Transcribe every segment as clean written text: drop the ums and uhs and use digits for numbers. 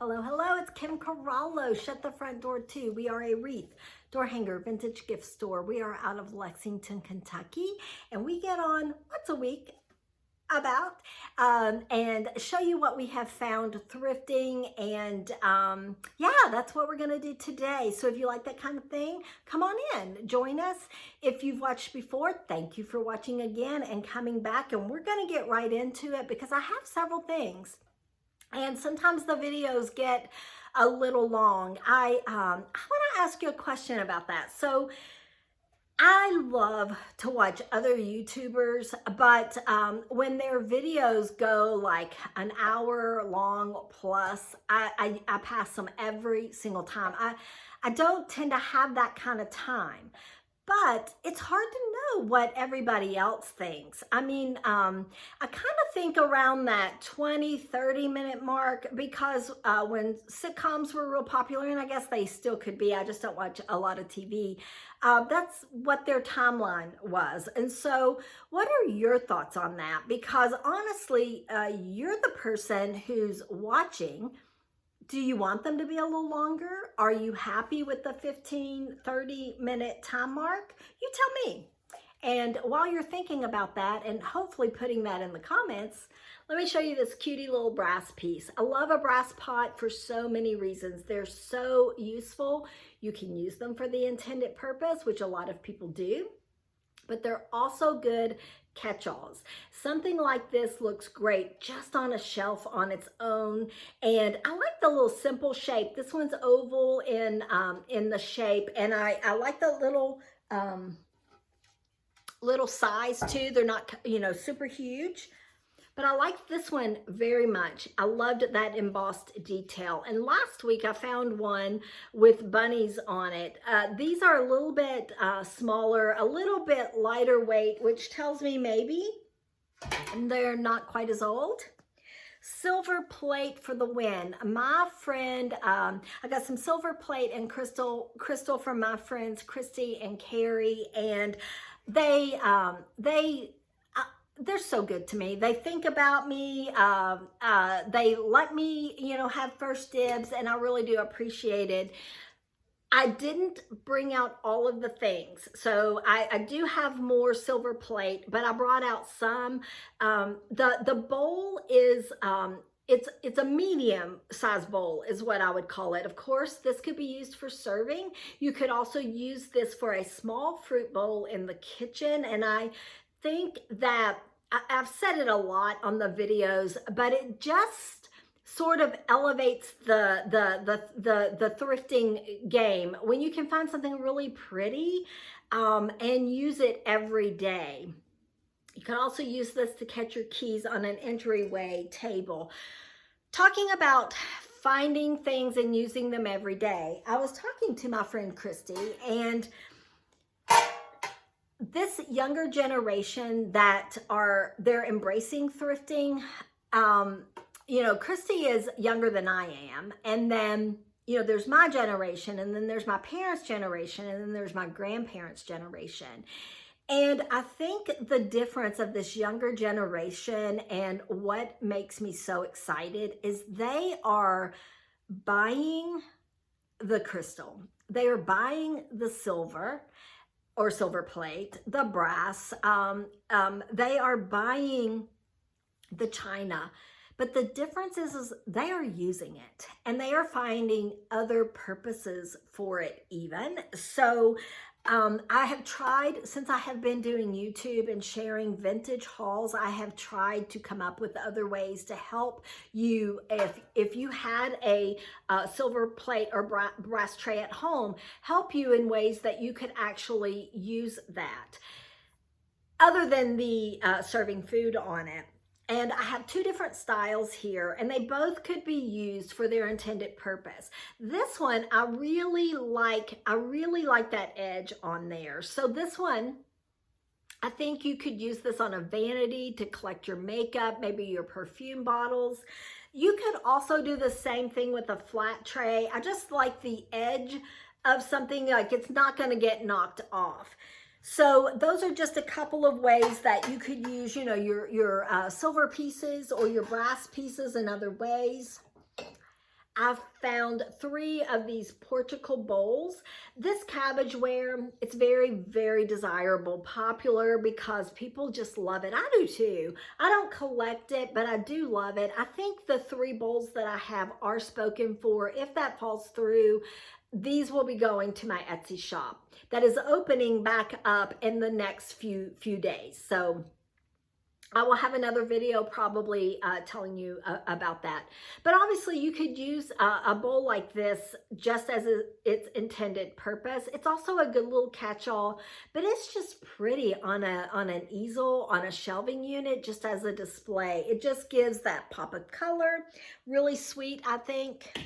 Hello, hello, it's Kim Corallo. Shut the front door too. We are a wreath, door hanger, vintage gift store. We are out of Lexington, Kentucky, and we get on once a week and show you what we have found thrifting. And yeah, that's what we're going to do today. So if you like that kind of thing, come on in, join us. If you've watched before, thank you for watching again and coming back. And we're going to get right into it because I have several things. And sometimes the videos get a little long. I want to ask you a question about that. So I love to watch other YouTubers, but when their videos go like an hour long plus, I pass them every single time. I don't tend to have that kind of time. But it's hard to know what everybody else thinks. I mean, I kind of think around that 20-30 minute mark because when sitcoms were real popular, and I guess they still could be, I just don't watch a lot of TV, that's what their timeline was. And so what are your thoughts on that? Because honestly, you're the person who's watching. Do you want them to be a little longer? Are you happy with the 15-30 minute time mark? You tell me. And while you're thinking about that and hopefully putting that in the comments, let me show you this cutie little brass piece. I love a brass pot for so many reasons. They're so useful. You can use them for the intended purpose, which a lot of people do, but they're also good catch-alls. Something like this looks great just on a shelf on its own. And I like the little simple shape. This one's oval in the shape, and I like the little size too. They're not, super huge. But I like this one very much. I loved that embossed detail. And last week I found one with bunnies on it. These are a little bit smaller, a little bit lighter weight, which tells me maybe they're not quite as old. Silver plate for the win. My friend, I got some silver plate and crystal from my friends Christy and Carrie, and they're so good to me. They think about me. They let me, have first dibs, and I really do appreciate it. I didn't bring out all of the things. So I do have more silver plate, but I brought out some. The bowl is, it's a medium size bowl is what I would call it. Of course, this could be used for serving. You could also use this for a small fruit bowl in the kitchen. And I think that I've said it a lot on the videos, but it just sort of elevates the thrifting game when you can find something really pretty and use it every day. You can also use this to catch your keys on an entryway table. Talking about finding things and using them every day, I was talking to my friend Christy, and this younger generation they're embracing thrifting. Christy is younger than I am. And then, there's my generation, and then there's my parents' generation, and then there's my grandparents' generation. And I think the difference of this younger generation and what makes me so excited is they are buying the crystal. They are buying the silver or silver plate, the brass. They are buying the china. But the difference is they are using it, and they are finding other purposes for it even. So I have tried, since I have been doing YouTube and sharing vintage hauls, I have tried to come up with other ways to help you. If you had a silver plate or brass tray at home, help you in ways that you could actually use that other than the serving food on it. And I have two different styles here, and they both could be used for their intended purpose. This one, I really like that edge on there. So this one, I think you could use this on a vanity to collect your makeup, maybe your perfume bottles. You could also do the same thing with a flat tray. I just like the edge of something, like it's not gonna get knocked off. So those are just a couple of ways that you could use, your silver pieces or your brass pieces in other ways. I've found 3 of these Portugal bowls. This cabbageware, it's very, very desirable, popular because people just love it. I do too. I don't collect it, but I do love it. I think the 3 bowls that I have are spoken for. If that falls through, these will be going to my Etsy shop that is opening back up in the next few days. So I will have another video probably telling you about that. But obviously you could use a bowl like this just as its intended purpose. It's also a good little catch-all, but it's just pretty on an easel, on a shelving unit, just as a display. It just gives that pop of color. Really sweet, I think.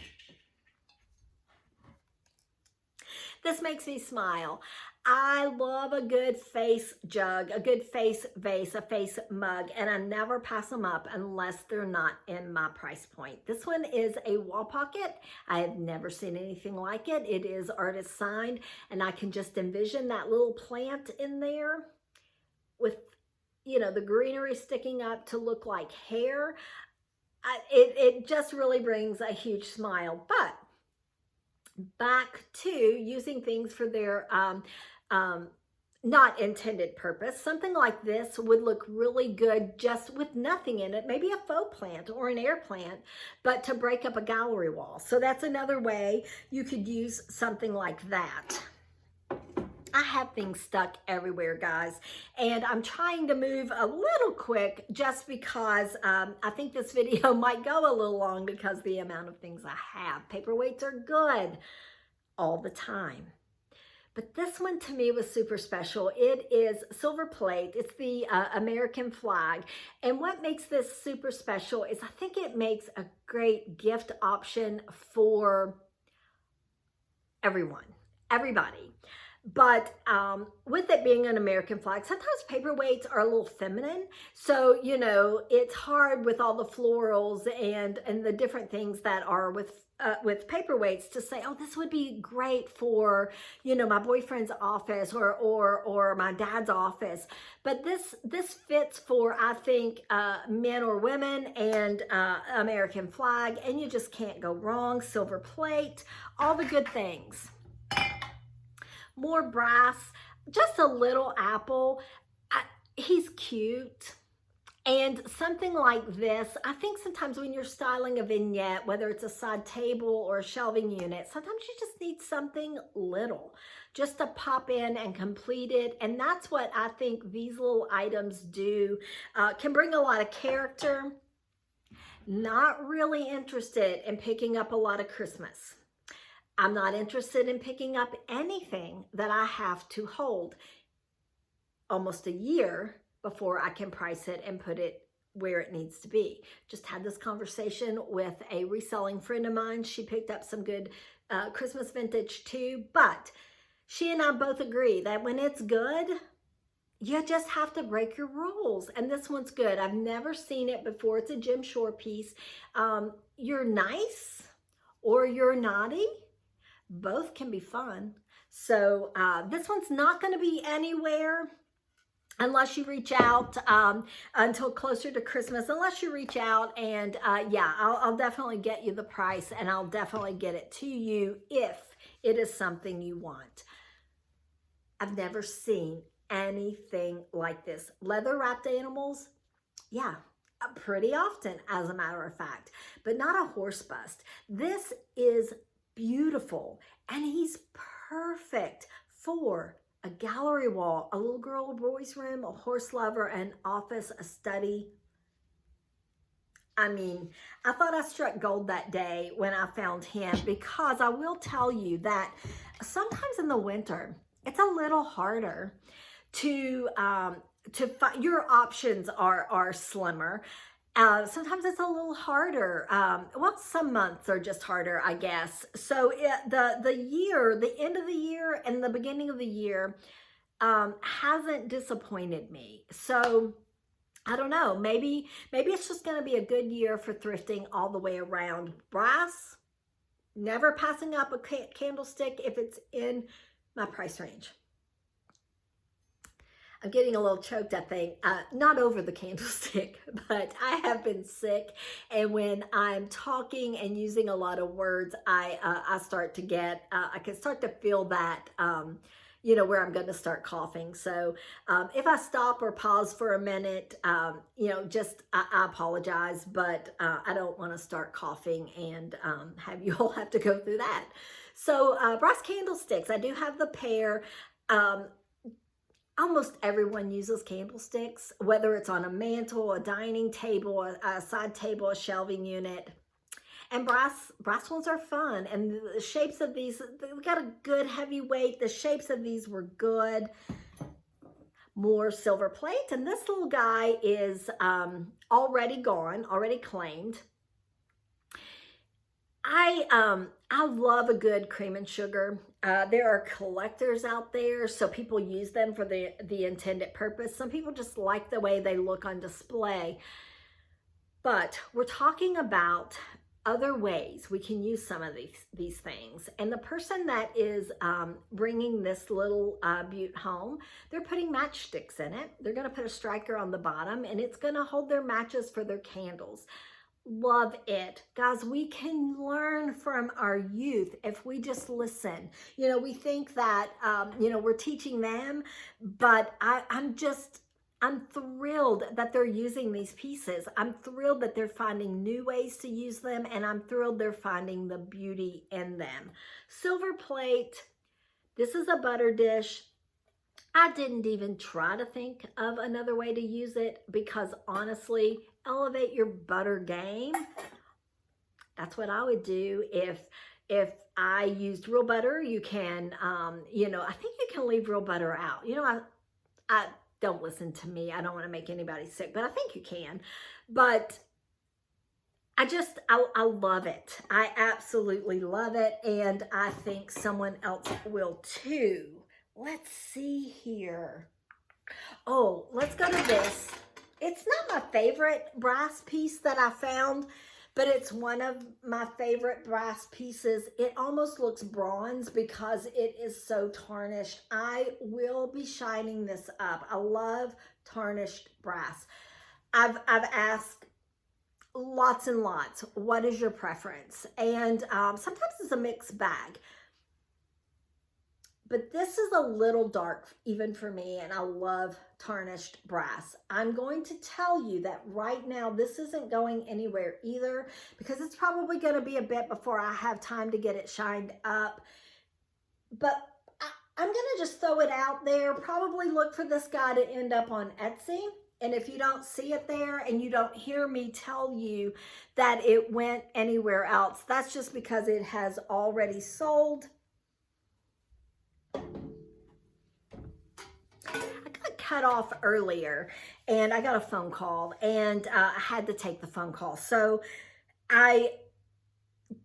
This makes me smile. I love a good face jug, a good face vase, a face mug, and I never pass them up unless they're not in my price point. This one is a wall pocket. I have never seen anything like it. It is artist signed, and I can just envision that little plant in there with, you know, the greenery sticking up to look like hair. It just really brings a huge smile. But back to using things for their not intended purpose. Something like this would look really good just with nothing in it, maybe a faux plant or an air plant, but to break up a gallery wall. So that's another way you could use something like that. I have things stuck everywhere, guys, and I'm trying to move a little quick just because I think this video might go a little long because the amount of things I have. Paperweights are good all the time. But this one to me was super special. It is silver plate. It's the American flag. And what makes this super special is I think it makes a great gift option for everybody. But with it being an American flag, sometimes paperweights are a little feminine. So, you know, it's hard with all the florals and the different things that are with paperweights to say, oh, this would be great for, you know, my boyfriend's office or my dad's office. But this fits for, I think, men or women, and American flag, and you just can't go wrong. Silver plate, all the good things. More brass, just a little apple. He's cute. And something like this, I think sometimes when you're styling a vignette, whether it's a side table or a shelving unit, sometimes you just need something little just to pop in and complete it. And that's what I think these little items do. Can bring a lot of character. Not really interested in picking up a lot of Christmas. I'm not interested in picking up anything that I have to hold almost a year before I can price it and put it where it needs to be. Just had this conversation with a reselling friend of mine. She picked up some good Christmas vintage too, but she and I both agree that when it's good, you just have to break your rules. And this one's good. I've never seen it before. It's a Jim Shore piece. You're nice or you're naughty. Both can be fun. So this one's not going to be anywhere unless you reach out until closer to Christmas, unless you reach out, and yeah, I'll definitely get you the price, and I'll definitely get it to you if it is something you want. I've never seen anything like this. Leather wrapped animals, yeah, pretty often, as a matter of fact, but not a horse bust. This is beautiful, and he's perfect for a gallery wall, a little girl or boy's room, a horse lover, an office, a study. I mean, I thought I struck gold that day when I found him, because I will tell you that sometimes in the winter, it's a little harder to find. Your options are slimmer. Sometimes it's a little harder. Well, some months are just harder, I guess. So the end of the year and the beginning of the year hasn't disappointed me. So I don't know, maybe it's just going to be a good year for thrifting all the way around. Brass, never passing up a candlestick if it's in my price range. I'm getting a little choked, I think. Not over the candlestick, but I have been sick. And when I'm talking and using a lot of words, I start to get, I can start to feel that, where I'm going to start coughing. So if I stop or pause for a minute, I apologize, but I don't want to start coughing and have you all have to go through that. So brass candlesticks, I do have the pair. Almost everyone uses candlesticks, whether it's on a mantle, a dining table, a side table, a shelving unit. And brass ones are fun. And the shapes of these, they've got a good heavy weight. The shapes of these were good. More silver plate. And this little guy is already gone, already claimed. I love a good cream and sugar. There are collectors out there, so people use them for the intended purpose. Some people just like the way they look on display. But we're talking about other ways we can use some of these things. And the person that is bringing this little butte home, they're putting matchsticks in it. They're going to put a striker on the bottom, and it's going to hold their matches for their candles. Love it. Guys, we can learn from our youth if we just listen. We think that, we're teaching them, but I'm thrilled that they're using these pieces. I'm thrilled that they're finding new ways to use them, and I'm thrilled they're finding the beauty in them. Silver plate. This is a butter dish. I didn't even try to think of another way to use it because honestly, elevate your butter game. That's what I would do. If I used real butter, you can, I think you can leave real butter out. I don't listen to me. I don't want to make anybody sick, but I think you can. But I love it. I absolutely love it. And I think someone else will too. Let's see here. Oh, let's go to this. It's not my favorite brass piece that I found, but it's one of my favorite brass pieces. It almost looks bronze because it is so tarnished. I will be shining this up. I love tarnished brass. I've asked lots and lots, what is your preference? And sometimes it's a mixed bag. But this is a little dark even for me, and I love tarnished brass. I'm going to tell you that right now this isn't going anywhere either because it's probably going to be a bit before I have time to get it shined up. But I'm going to just throw it out there. Probably look for this guy to end up on Etsy. And if you don't see it there and you don't hear me tell you that it went anywhere else, that's just because it has already sold. Cut off earlier and I got a phone call and I had to take the phone call. So I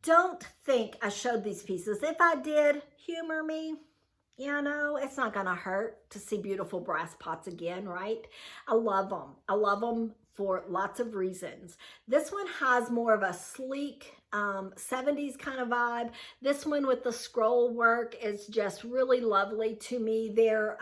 don't think I showed these pieces. If I did, humor me. It's not gonna hurt to see beautiful brass pots again, right? I love them. I love them for lots of reasons. This one has more of a sleek 70s kind of vibe. This one with the scroll work is just really lovely to me. They're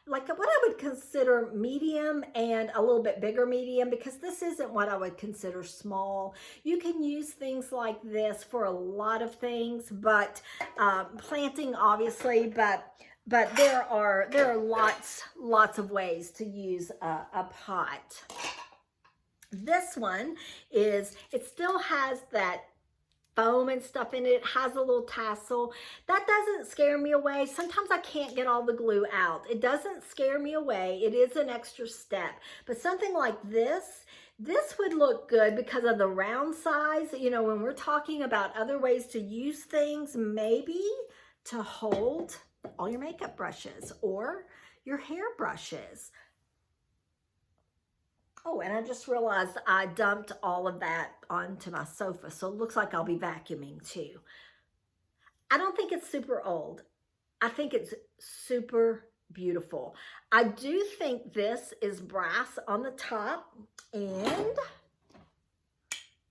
like what I would consider medium and a little bit bigger medium because this isn't what I would consider small. You can use things like this for a lot of things, but planting obviously, but there are lots of ways to use a pot. This one it still has that foam and stuff in it. It has a little tassel. That doesn't scare me away. Sometimes I can't get all the glue out. It doesn't scare me away. It is an extra step. But something like this would look good because of the round size. When we're talking about other ways to use things, maybe to hold all your makeup brushes or your hair brushes. Oh, and I just realized I dumped all of that onto my sofa, so it looks like I'll be vacuuming too. I don't think it's super old. I think it's super beautiful. I do think this is brass on the top, and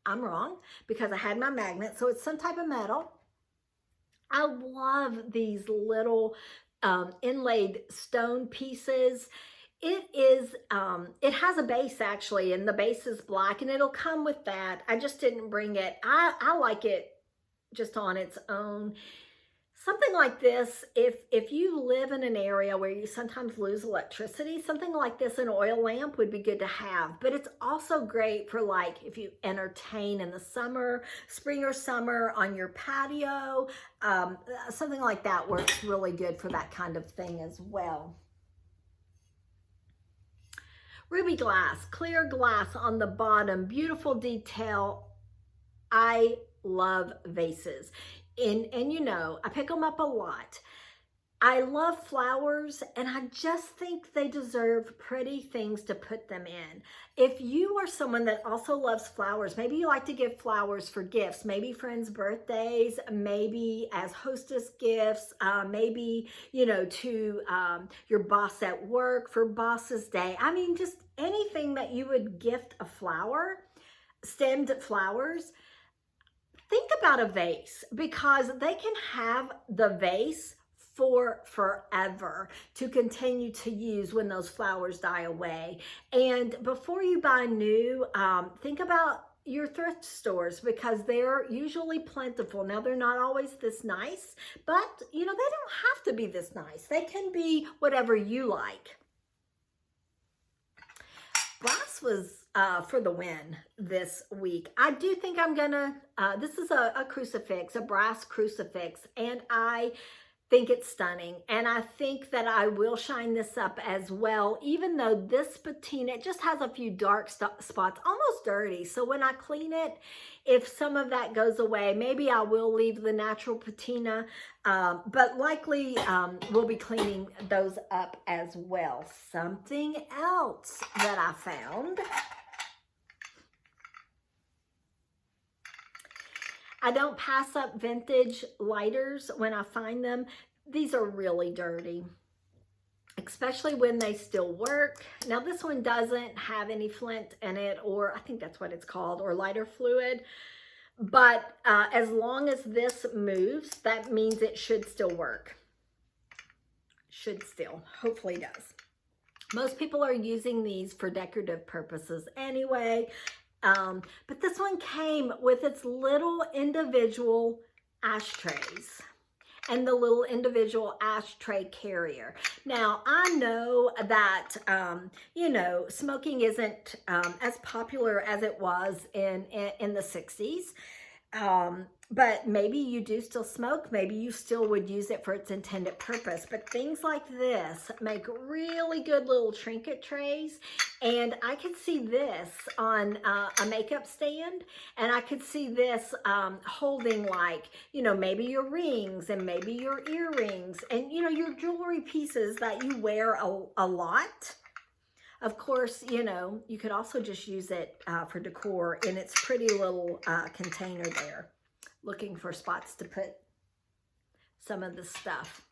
I'm wrong because I had my magnet, so it's some type of metal. I love these little inlaid stone pieces. It has a base actually, and the base is black, and it'll come with that. I just didn't bring it. I like it just on its own. Something like this, if you live in an area where you sometimes lose electricity, something like this, an oil lamp would be good to have. But it's also great for like if you entertain in the summer, spring or summer on your patio. Something like that works really good for that kind of thing as well. Ruby glass, clear glass on the bottom, beautiful detail. I love vases. And you know, I pick them up a lot. I love flowers, and I just think they deserve pretty things to put them in. If you are someone that also loves flowers, maybe you like to give flowers for gifts, maybe friends' birthdays, maybe as hostess gifts, maybe, you know, to your boss at work for Boss's Day. I mean, just anything that you would gift a flower, stemmed flowers. Think about a vase, because they can have the vase for forever to continue to use when those flowers die away. And before you buy new, think about your thrift stores, because they're usually plentiful. Now, they're not always this nice, but you know, they don't have to be this nice. They can be whatever you like. Brass was for the win this week. I do think I'm gonna, this is a crucifix, a brass crucifix, and I think it's stunning. And I think that I will shine this up as well, even though this patina, it just has a few dark spots, almost dirty. So when I clean it, if some of that goes away, maybe I will leave the natural patina, but likely we'll be cleaning those up as well. Something else that I found. I don't pass up vintage lighters when I find them. These are really dirty, especially when they still work. Now, this one doesn't have any flint in it, or I think that's what it's called, or lighter fluid. But as long as this moves, that means it should still work. Should still, hopefully does. Most people are using these for decorative purposes anyway. But this one came with its little individual ashtrays and the little individual ashtray carrier. Now, I know that, you know, smoking isn't as popular as it was in the 60s. But maybe you do still smoke. Maybe you still would use it for its intended purpose. But things like this make really good little trinket trays. And I could see this on a makeup stand. And I could see this holding, like, you know, maybe your rings and maybe your earrings and, you know, your jewelry pieces that you wear a lot. Of course, you know, you could also just use it for decor in its pretty little container there. Looking for spots to put some of the stuff.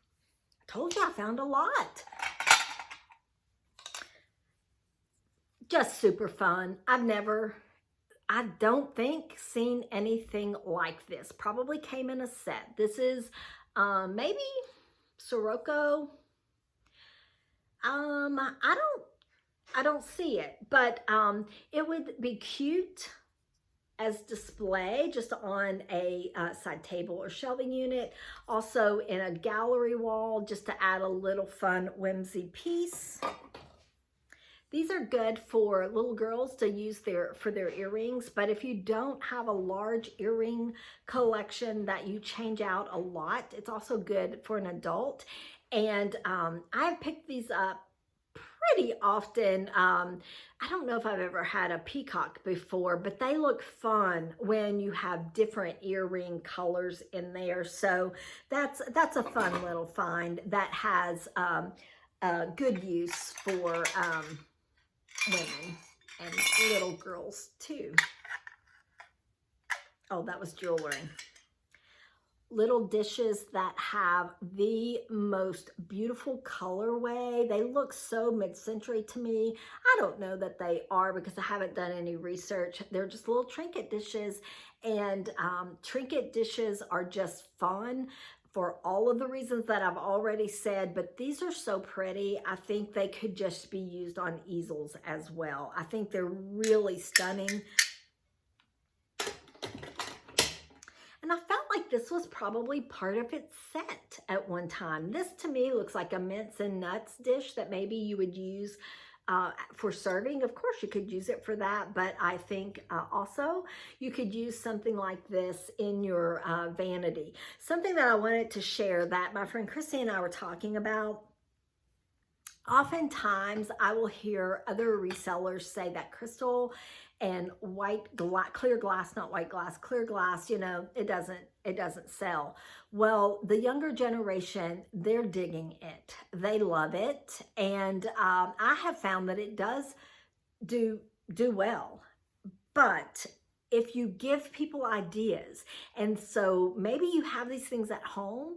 I told you I found a lot. Just super fun. I don't think seen anything like this. Probably came in a set. This is maybe Sirocco. I don't see it, but it would be cute as display just on a side table or shelving unit. Also in a gallery wall, just to add a little fun whimsy piece. These are good for little girls to use for their earrings, but if you don't have a large earring collection that you change out a lot, it's also good for an adult. And I've picked these up pretty often. I don't know if I've ever had a peacock before, but they look fun when you have different earring colors in there. So that's a fun little find that has good use for women and little girls too. Oh, that was jewelry. Little dishes that have the most beautiful colorway. They look so mid-century to me. I don't know that they are because I haven't done any research. They're just little trinket dishes, and trinket dishes are just fun for all of the reasons that I've already said, but these are so pretty. I think they could just be used on easels as well. I think they're really stunning. And I felt like this was probably part of its set at one time. This to me looks like a mince and nuts dish that maybe you would use for serving. Of course, you could use it for that, but I think also you could use something like this in your vanity. Something that I wanted to share that my friend Christy and I were talking about. Oftentimes, I will hear other resellers say that crystal and white glass, clear glass, not white glass, clear glass, you know, it doesn't sell. Well, the younger generation, they're digging it. They love it. And I have found that it does do well. But if you give people ideas, and so maybe you have these things at home,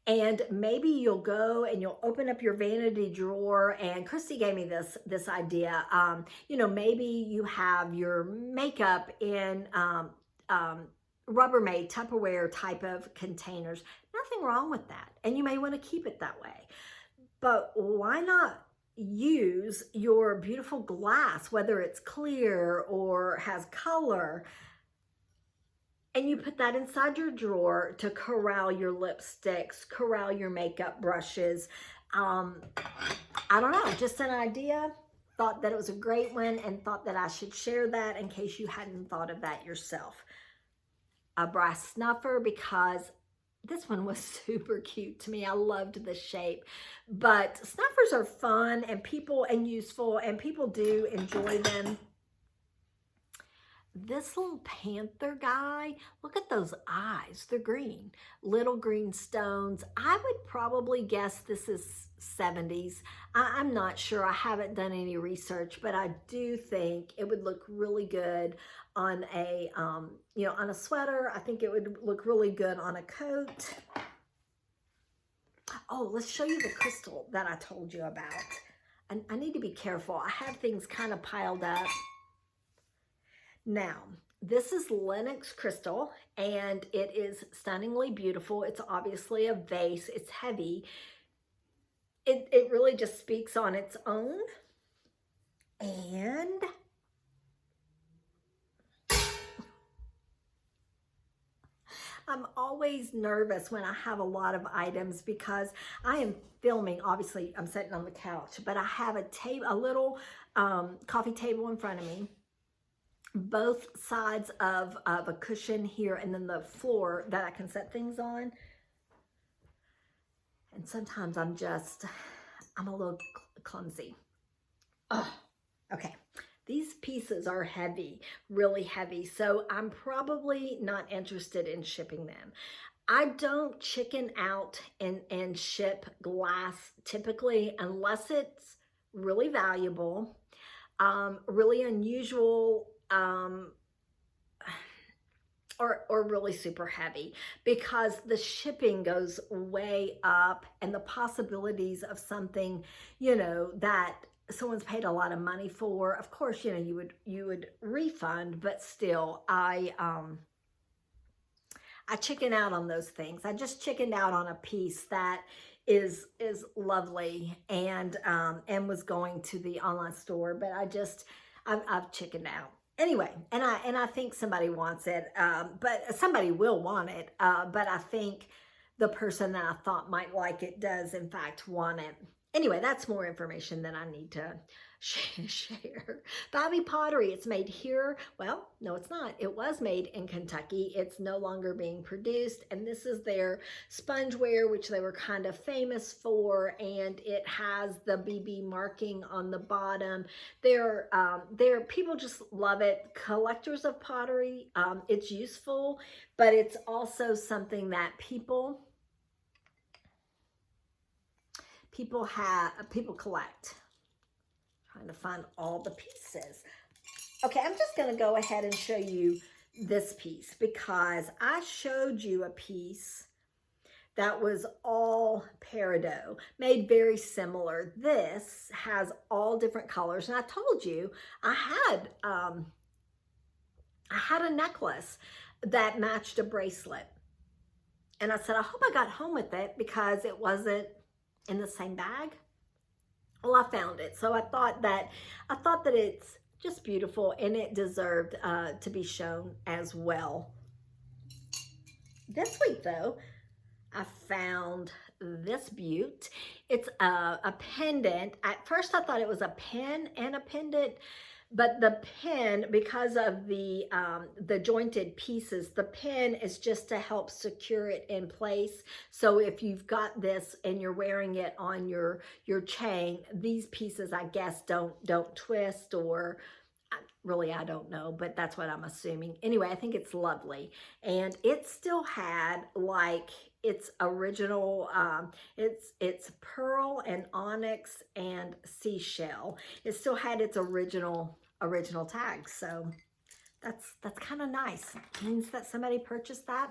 and maybe you'll go and you'll open up your vanity drawer, and Christy gave me this idea. You know, maybe you have your makeup in Rubbermaid Tupperware type of containers. Nothing wrong with that, and you may want to keep it that way. But why not use your beautiful glass, whether it's clear or has color, and you put that inside your drawer to corral your lipsticks, corral your makeup brushes. I don't know, just an idea. Thought that it was a great one and thought that I should share that in case you hadn't thought of that yourself. A brass snuffer, because this one was super cute to me. I loved the shape. But snuffers are fun and useful, and people do enjoy them. This little panther guy, look at those eyes. They're green, little green stones. I would probably guess this is 70s. I'm not sure. I haven't done any research, but I do think it would look really good on a, you know, on a sweater. I think it would look really good on a coat. Oh, let's show you the crystal that I told you about. I need to be careful. I have things kind of piled up. Now, this is Lenox crystal, and it is stunningly beautiful. It's obviously a vase. It's heavy. It really just speaks on its own. And I'm always nervous when I have a lot of items because I am filming. Obviously, I'm sitting on the couch, but I have a little coffee table in front of me, both sides of a cushion here, and then the floor that I can set things on. And sometimes I'm a little clumsy. Oh, okay. These pieces are heavy, really heavy, so I'm probably not interested in shipping them. I don't chicken out and ship glass typically unless it's really valuable, really unusual, or really super heavy, because the shipping goes way up, and the possibilities of something, you know, that someone's paid a lot of money for, of course, you know, you would refund, but still, I chicken out on those things. I just chickened out on a piece that is lovely and was going to the online store, but I've chickened out. Anyway, and I think somebody wants it, but somebody will want it, but I think the person that I thought might like it does in fact want it. Anyway, that's more information than I need to share. Bobby Pottery, it's made here. Well, no, it's not. It was made in Kentucky. It's no longer being produced. And this is their spongeware, which they were kind of famous for. And it has the BB marking on the bottom. They're people just love it. Collectors of pottery, it's useful, but it's also something that people collect. Trying to find all the pieces. Okay, I'm just going to go ahead and show you this piece, because I showed you a piece that was all peridot, made very similar. This has all different colors, and I told you I had a necklace that matched a bracelet. And I said, I hope I got home with it because it wasn't in the same bag. Well, I found it. So I thought that it's just beautiful and it deserved to be shown as well. This week though, I found this beaut. It's a pendant. At first I thought it was a pin and a pendant, but the pin, because of the jointed pieces, the pin is just to help secure it in place. So if you've got this and you're wearing it on your chain, these pieces, I guess, don't twist, or really, I don't know, but that's what I'm assuming. Anyway, I think it's lovely. And it still had like its original, it's pearl and onyx and seashell. It still had its original tag. So that's kind of nice. It means that somebody purchased that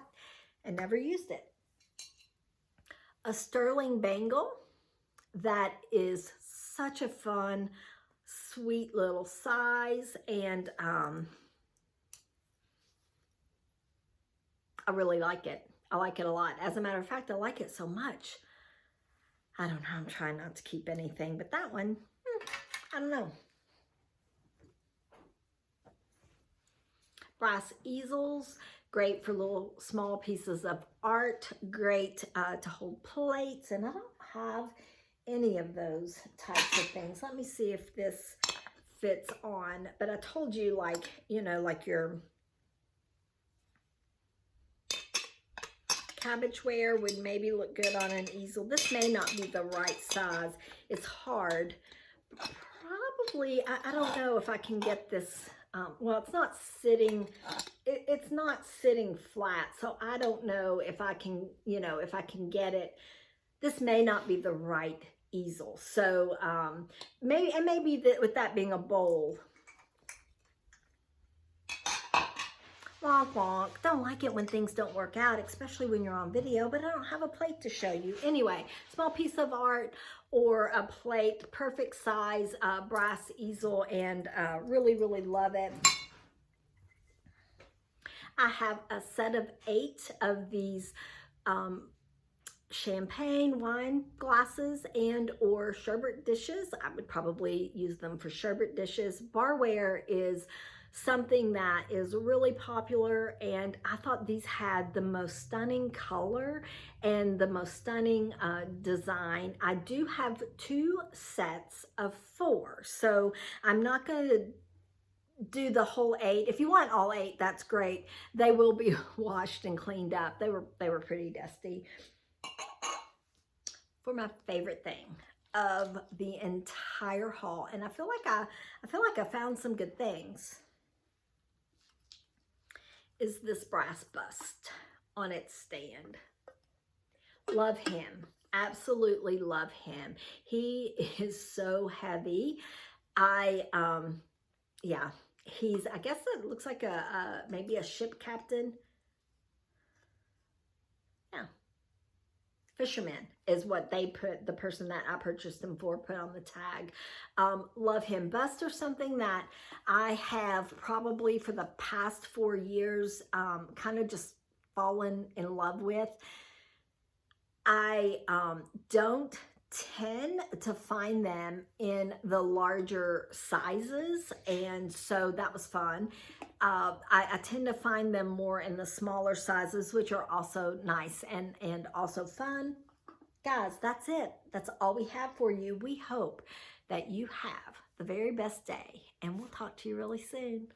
and never used it. A sterling bangle that is such a fun, sweet little size, and I really like it. I like it a lot. As a matter of fact, I like it so much. I don't know. I'm trying not to keep anything, but that one, I don't know. Brass easels, great for little small pieces of art, great to hold plates, and I don't have any of those types of things. Let me see if this fits on, but I told you, like, you know, like your cabbageware would maybe look good on an easel. This may not be the right size. It's hard. Probably, I don't know if I can get this, well, it's not sitting, it's not sitting flat, so I don't know if I can, you know, if I can get it. This may not be the right easel. So maybe that, with that being a bowl. Wonk wonk. Don't like it when things don't work out, especially when you're on video, but I don't have a plate to show you. Anyway, small piece of art or a plate, perfect size brass easel, and really, really love it. I have a set of 8 of these champagne wine glasses and or sherbet dishes. I would probably use them for sherbet dishes. Barware is something that is really popular, and I thought these had the most stunning color and the most stunning design. I do have 2 sets of 4, so I'm not going to do the whole 8. If you want all 8, that's great. They will be washed and cleaned up. They were pretty dusty. For my favorite thing of the entire haul, and I feel like I found some good things, is this brass bust on its stand. Love him. Absolutely love him. He is so heavy. Yeah, he's, I guess it looks like maybe a ship captain. Yeah. Fisherman is what they put, the person that I purchased them for put on the tag. Love him. Bust are something that I have probably for the past 4 years kind of just fallen in love with. I don't tend to find them in the larger sizes, and so that was fun. I tend to find them more in the smaller sizes, which are also nice and also fun. Guys, that's it. That's all we have for you. We hope that you have the very best day, and we'll talk to you really soon.